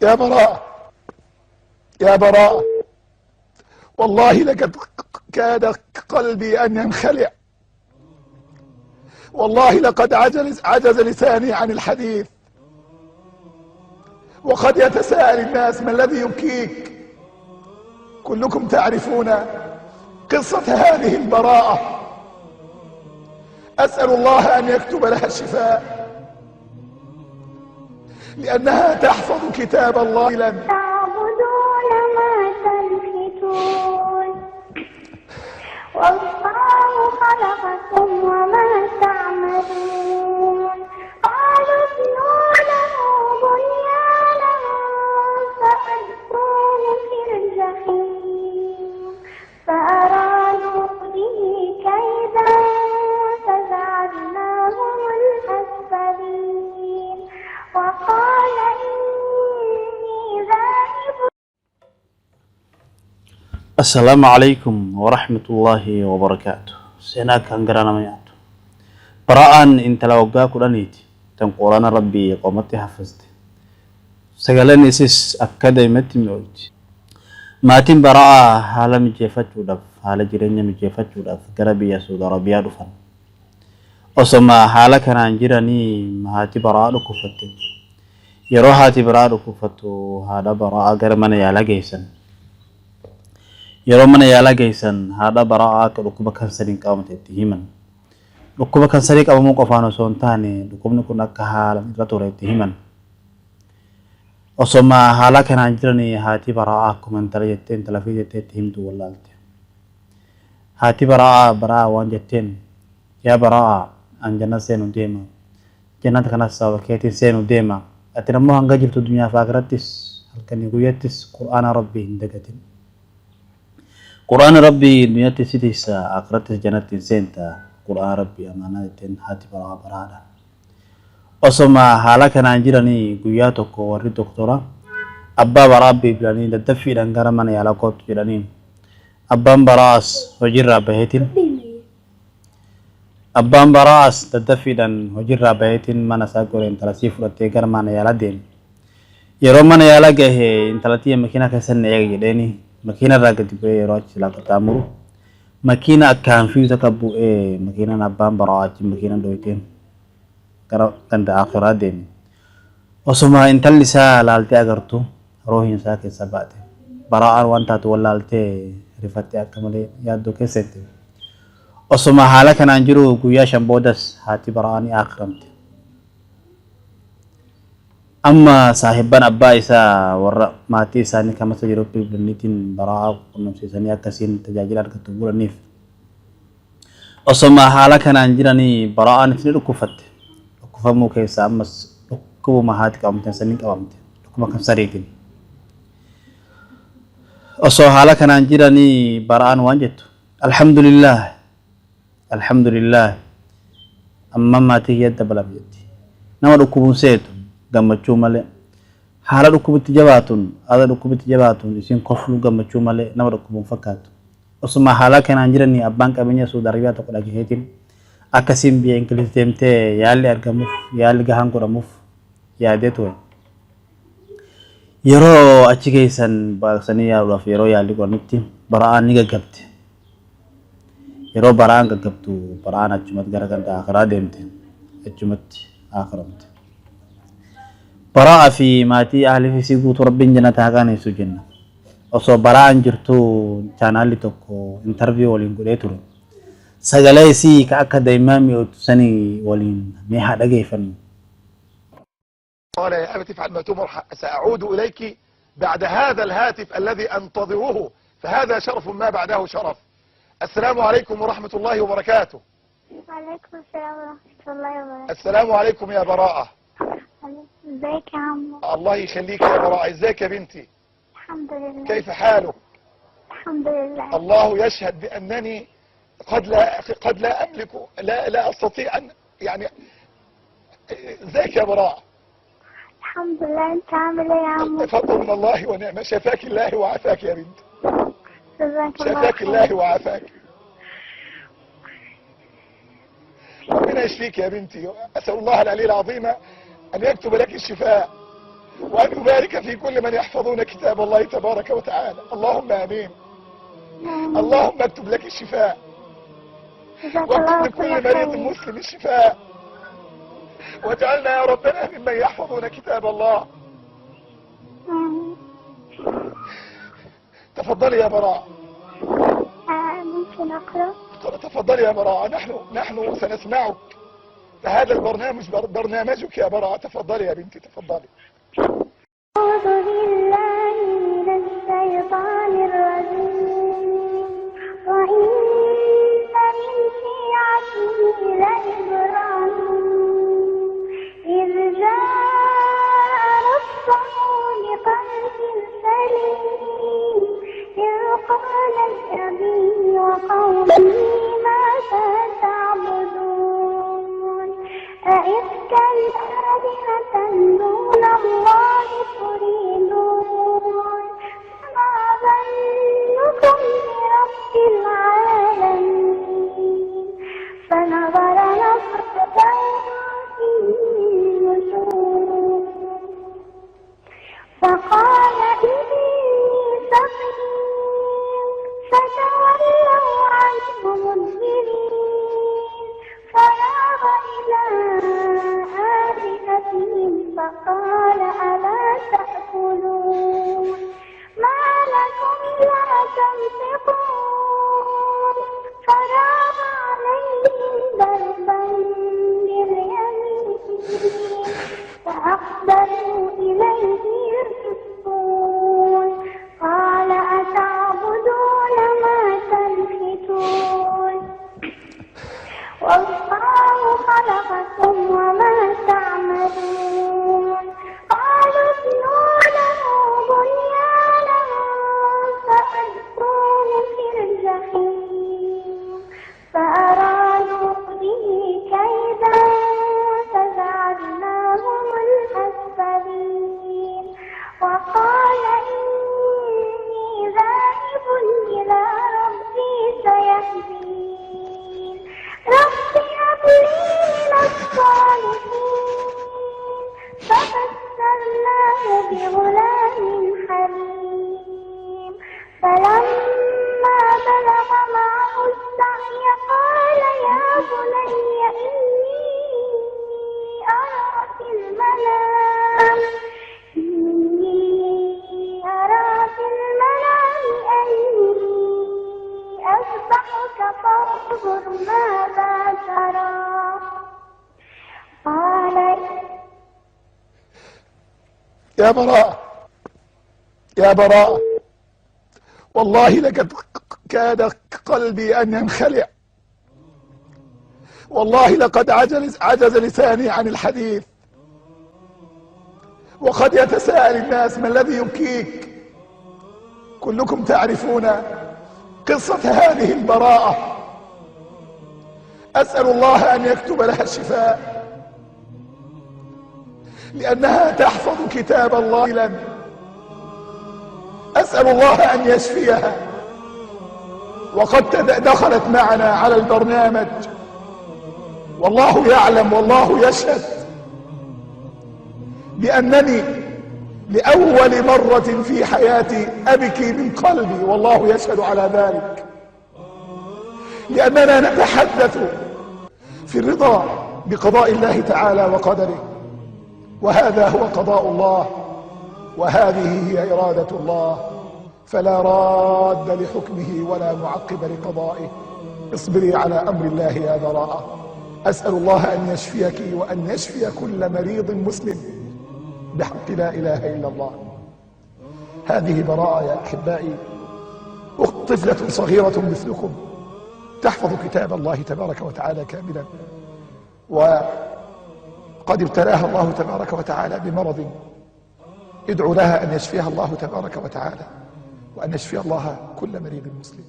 يا براءة، يا براءة، والله لقد كاد قلبي أن ينخلع، والله لقد عجز لساني عن الحديث، وقد يتساءل الناس ما الذي يبكيك. كلكم تعرفون قصة هذه البراءة. أسأل الله أن يكتب لها الشفاء، لأنها تحفظ كتاب الله. تعبدون ما تنحتون والله خلقكم وما تعملون. قالوا ابنوا له بنيانا فألقوه في الجحيم فأرادوا به كيدا فجعلناهم الأسفلين وقال إني ذاهب. السلام عليكم ورحمة الله وبركاته. سيناك هنقرانا مياتو براءً انت لو قاكو لنيتي تنقورانا ربي قومتي حفظتي سيقالين إسيس أكاديمتي ميوتي ماتين براءة حالا مجيفتو دف حالا جيرين مجيفتو دف قربي يسود ربيا دفن وصما حالا كان انجراني مهاتي براءة لكفتي يروحاتي براءة لكفتو هذا براءة قرمنا يالا جيسن يرومنا يالا جيسن هذا براءة لكوبا كنسرين قامت himan لكوبا كنسرين قامو قفانو سونتاني لكوبا نكون أكهالا راتوري himan وصما حالا كان انجراني هاتي براءة كومنتري جتين تلافي جتين همتو واللالتي هاتي براءة وان جتين يا براءة أنجنا سينو ديما جنات كنا ساوكيتي سينو ديما أتنمو هنگا جبتو دنيا فاقرتس هلكني قويتس قرآن ربي هندقتين قرآن ربي دنيا تسيتيسا آخرتس جنات سينتا قرآن ربي أماناتين هاتي براءة وصما حالا كان انجراني قوياتوكو وري دكتورا أبا برابي بلانين لدفي لنقر من يالاكوت جلانين أبان براس وجرى بهيتين أبان براس لدفي لن وجرى بهيتين من ساقورين تلاسيف رتيقر من يالادين يرو من يالاقه انتلاتي مكينة كسن يجي ديني مكينة راقد بي روش لاقو تامرو مكينة أكام فيو تكبو مكينة أبان براس مكينة دويتين كانت آخرات دين وسما انتل سا لالتي أغرتو روحين ساكي سباتي براء وانتا تولالتي رفتي أكملي يادو كسيتي وسما حالا كان انجرو قويا شمبودس هاتي براءني آخرمتي أما صاحبان أبا إسا ورق ماتي إساني كما سجرو بلنيتين براء ونمسي ساني أكسين تجاجلات كتبول النيف وسما حالا كان انجراني براء نتني ركوفتي فمو كيسا أمس لكو مهاتي قامتين سنين قامتين لكو مكان سريقين أصو حالا كان انجراني براءن وانجتو الحمد لله الحمد لله أما ما تيجي بلا بيتي نما لكو بسيتو قامتشو مالي حالا لكو بتجباتون هذا لكو بتجباتون يسين قفلو قامتشو مالي نما لكو بفكاتو أصو ما حالا كان انجراني أبان كابينيا سو داربياتو قد أجهيتين akasin biya inglis temte yalli argamuf yalli gahan kuramuf yadeto yero achigeysan baksani ya ulaf yero yalli kornitti baraan niga gabte yero baraan ga gabtu baraan achumat garaganda akhira demte achumat akhiramte baraa fi mati ahli fi sigu rabbin jannata hagane su janna oso baraan jirtu chanali tokko interview wolin gudeeturu سجلائي كأكد إمامي وتسني ولين ميها دقيفن. قال يا أبت افعل ما تؤمر سأعود إليك بعد هذا الهاتف الذي أنتظره فهذا شرف ما بعده شرف. السلام عليكم ورحمة الله وبركاته. وعليكم السلام ورحمة الله وبركاته. السلام عليكم يا براءة. ازيك يا عمو؟ الله يخليك يا براءة. ازيك يا بنتي؟ الحمد لله. كيف حالك؟ الحمد لله. الله يشهد بأنني قد لا أملك لا أستطيع أن يعني ازيك يا براء؟ الحمد لله. انت عامل ايه يا عمو؟ فضل من الله ونعمة. شفاك الله وعافاك يا بنت. شفاك الله وعافاك. ربنا يشفيك يا بنتي. أسأل الله العلي العظيم أن يكتب لك الشفاء وأن يبارك في كل من يحفظون كتاب الله تبارك وتعالى. اللهم آمين. اللهم اكتب لك الشفاء، واكتب لكل مريض مسلم الشفاء، واجعلنا يا ربنا ممن يحفظون كتاب الله. تفضلي يا براء. ممكن أقرأ؟ تفضلي يا براء، نحن سنسمعك، فهذا البرنامج برنامجك يا براء. تفضلي يا بنتي، تفضلي. أعوذ بالله من الشيطان الرجيم. وإن من شيعته لإبراهيم إذ جاء ربه بقلب سليم إذ قال لأبيه وقومه ماذا تعبدون أئفكا آلهة دون الله تريدون فما ظنكم برب العالمين فنظر نظرة في النجوم فقال إني سقيم فتولوا عنه مدبرين فراغ إلى آلهتهم فقال ألا تأكلون ما لكم لا تنطقون فراغ عليهم ضربا باليمين فأقبلوا إليه يزفون قال أتعبدون ما تنحتون والله خلقكم وما تعملون قالوا ابنوا له بنيانا فألقوه في الجحيم فأرادوا به كيدا فجعلناهم الأسفلين وقال إني ذاهب إلى ربي سيهدين رب هب لي من الصالحين فبشرناه بغلام حليم فلما بلغ معه السعي قال يا بني إني أرى في المنام أني أذبحك فانظر ماذا ترى قال يا براء، يا براء، والله لقد كاد قلبي أن ينخلع، والله لقد عجز لساني عن الحديث، وقد يتساءل الناس ما الذي يبكيك. كلكم تعرفون قصة هذه البراءة. أسأل الله أن يكتب لها الشفاء، لأنها تحفظ كتاب الله. أسأل الله أن يشفيها، وقد دخلت معنا على البرنامج، والله يعلم والله يشهد بأنني لأول مرة في حياتي أبكي من قلبي، والله يشهد على ذلك، لأننا نتحدث في الرضا بقضاء الله تعالى وقدره، وهذا هو قضاء الله، وهذه هي إرادة الله، فلا راد لحكمه ولا معقب لقضائه. اصبري على أمر الله يا براءة. أسأل الله أن يشفيك وأن يشفي كل مريض مسلم بحق لا إله إلا الله. هذه براءة يا أحبائي، طفلة صغيرة مثلكم تحفظ كتاب الله تبارك وتعالى كاملا، وقد ابتلاها الله تبارك وتعالى بمرض. ادعو لها أن يشفيها الله تبارك وتعالى، وأن يشفي الله كل مريض مسلم.